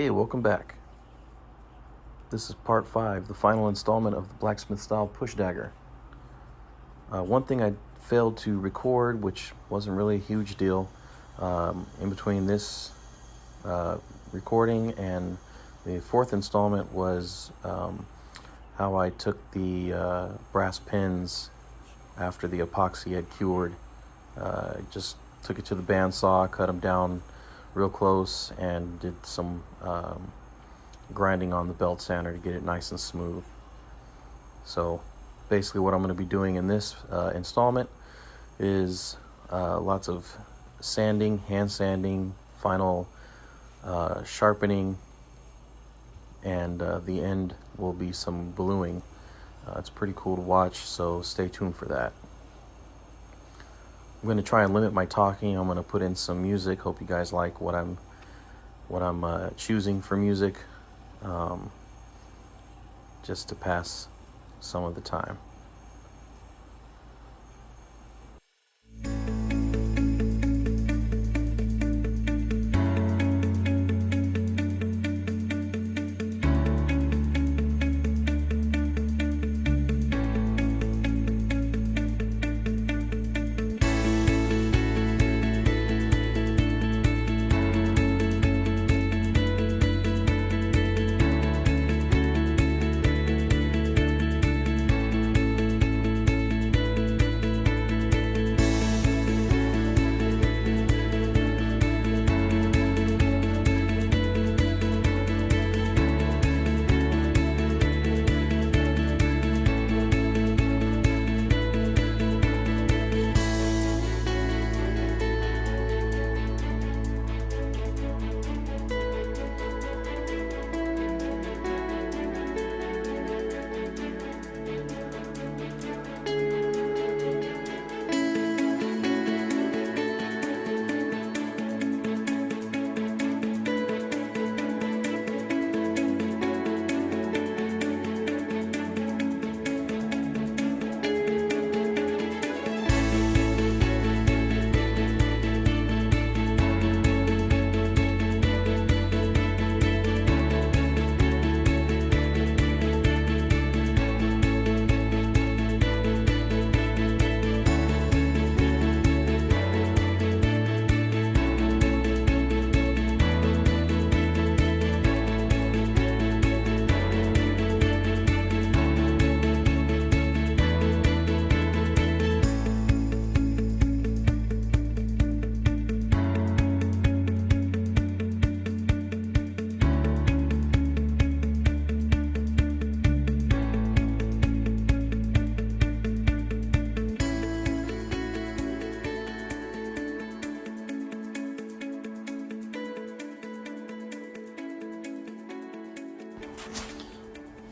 Hey, welcome back. This is part 5, the final installment of the blacksmith style push dagger. One thing I failed to record, which wasn't really a huge deal, in between this recording and the fourth installment was how I took the brass pins after the epoxy had cured. Just took it to the bandsaw, cut them down real close, and did some grinding on the belt sander to get it nice and smooth. So basically what I'm going to be doing in this installment is lots of sanding, hand sanding, final sharpening, and the end will be some bluing. It's pretty cool to watch, so stay tuned for that. I'm going to try and limit my talking. I'm going to put in some music. Hope you guys like what I'm choosing for music, just to pass some of the time.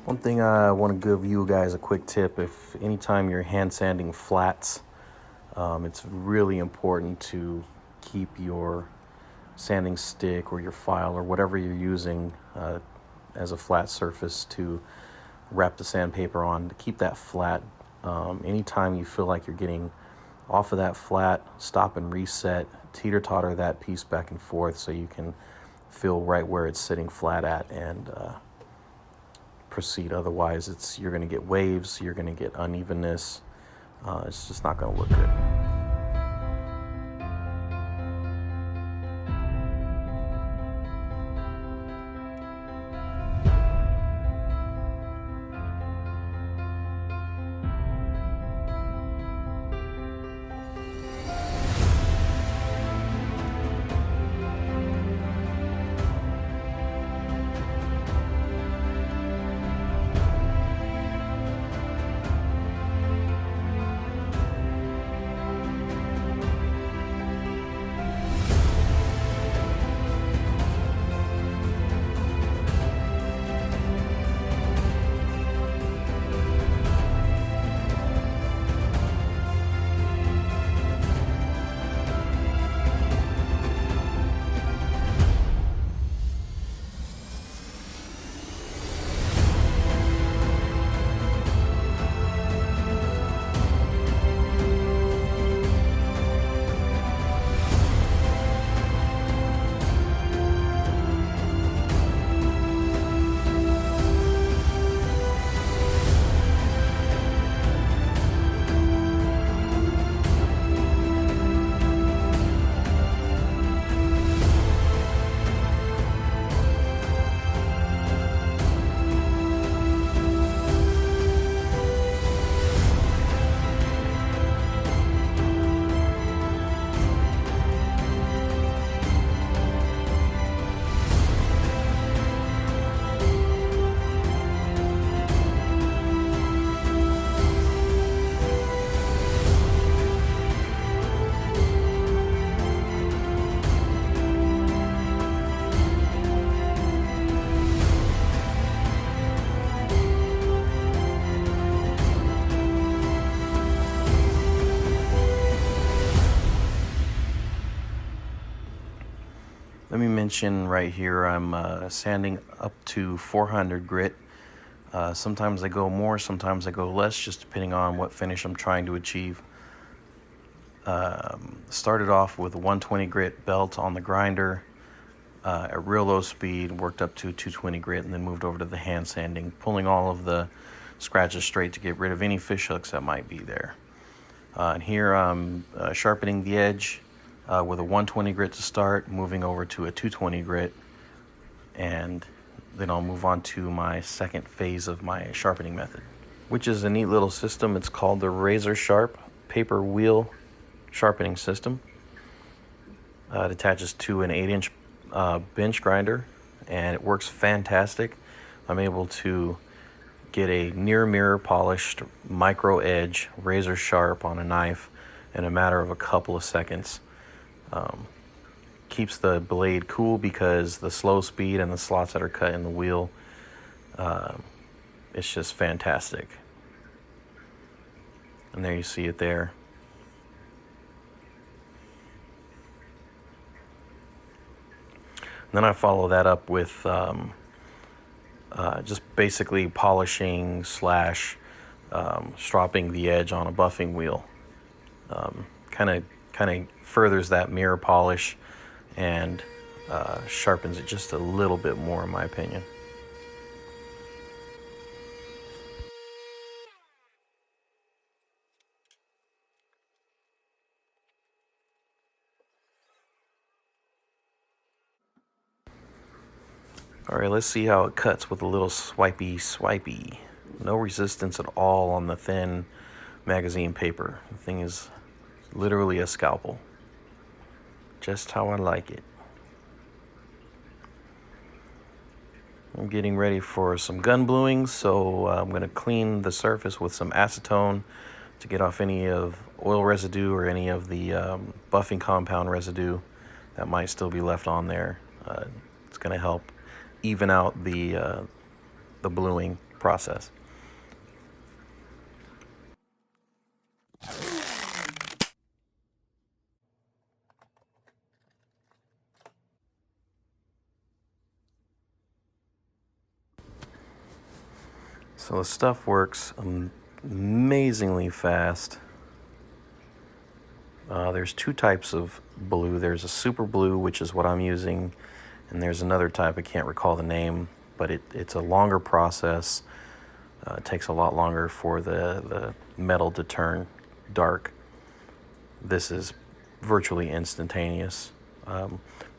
One thing I want to give you guys a quick tip: if anytime you're hand sanding flats, it's really important to keep your sanding stick or your file or whatever you're using as a flat surface to wrap the sandpaper on, to keep that flat. Anytime you feel like you're getting off of that flat, stop and reset, teeter-totter that piece back and forth so you can feel right where it's sitting flat at, and proceed. Otherwise you're going to get waves, you're going to get unevenness. It's just not going to look good. Let me mention right here, I'm sanding up to 400 grit. Sometimes I go more, sometimes I go less, just depending on what finish I'm trying to achieve. Started off with a 120 grit belt on the grinder at real low speed, worked up to 220 grit, and then moved over to the hand sanding, pulling all of the scratches straight to get rid of any fish hooks that might be there. And here I'm sharpening the edge with a 120 grit to start, moving over to a 220 grit, and then I'll move on to my second phase of my sharpening method, which is a neat little system. It's called the Razor Sharp Paper Wheel Sharpening System. It attaches to an 8-inch bench grinder, and it works fantastic. I'm able to get a near mirror polished micro edge razor sharp on a knife in a matter of a couple of seconds. Keeps the blade cool because the slow speed and the slots that are cut in the wheel, it's just fantastic. And there you see it there. And then I follow that up with just basically polishing slash stropping the edge on a buffing wheel. Kind of furthers that mirror polish and sharpens it just a little bit more, in my opinion. All right, let's see how it cuts with a little swipey. No resistance at all on the thin magazine paper. The thing is literally a scalpel. Just how I like it. I'm getting ready for some gun bluing, so I'm going to clean the surface with some acetone to get off any of oil residue or any of the buffing compound residue that might still be left on there. It's going to help even out the bluing process. So the stuff works amazingly fast. There's two types of blue. There's a super blue, which is what I'm using, and there's another type, I can't recall the name, but it's a longer process. It takes a lot longer for the metal to turn dark. This is virtually instantaneous.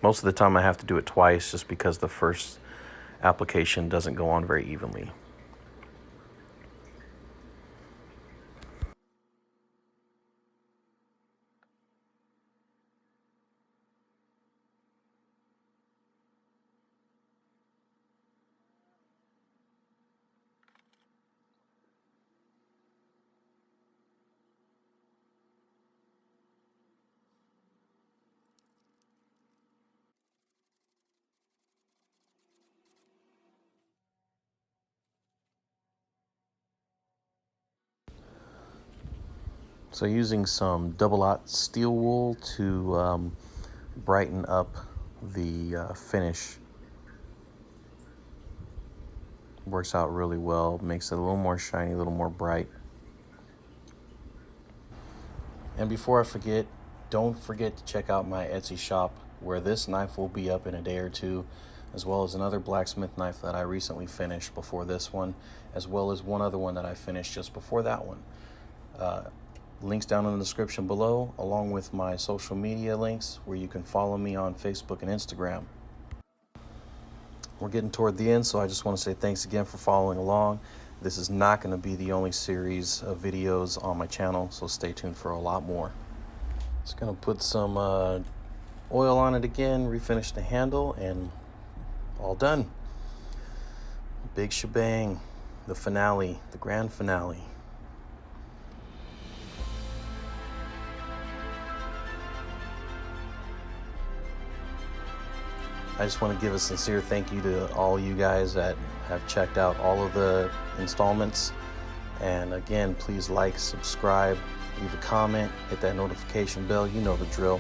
Most of the time I have to do it twice just because the first application doesn't go on very evenly. So using some double-aught steel wool to brighten up the finish works out really well. Makes it a little more shiny, a little more bright. And before I forget, don't forget to check out my Etsy shop, where this knife will be up in a day or two, as well as another blacksmith knife that I recently finished before this one, as well as one other one that I finished just before that one. Links down in the description below, along with my social media links where you can follow me on Facebook and Instagram. We're getting toward the end, so I just want to say thanks again for following along. This is not going to be the only series of videos on my channel, so stay tuned for a lot more. Just going to put some oil on it again, refinish the handle, and all done. Big shebang, the finale, the grand finale. I just want to give a sincere thank you to all you guys that have checked out all of the installments. And again, please like, subscribe, leave a comment, hit that notification bell. You know the drill.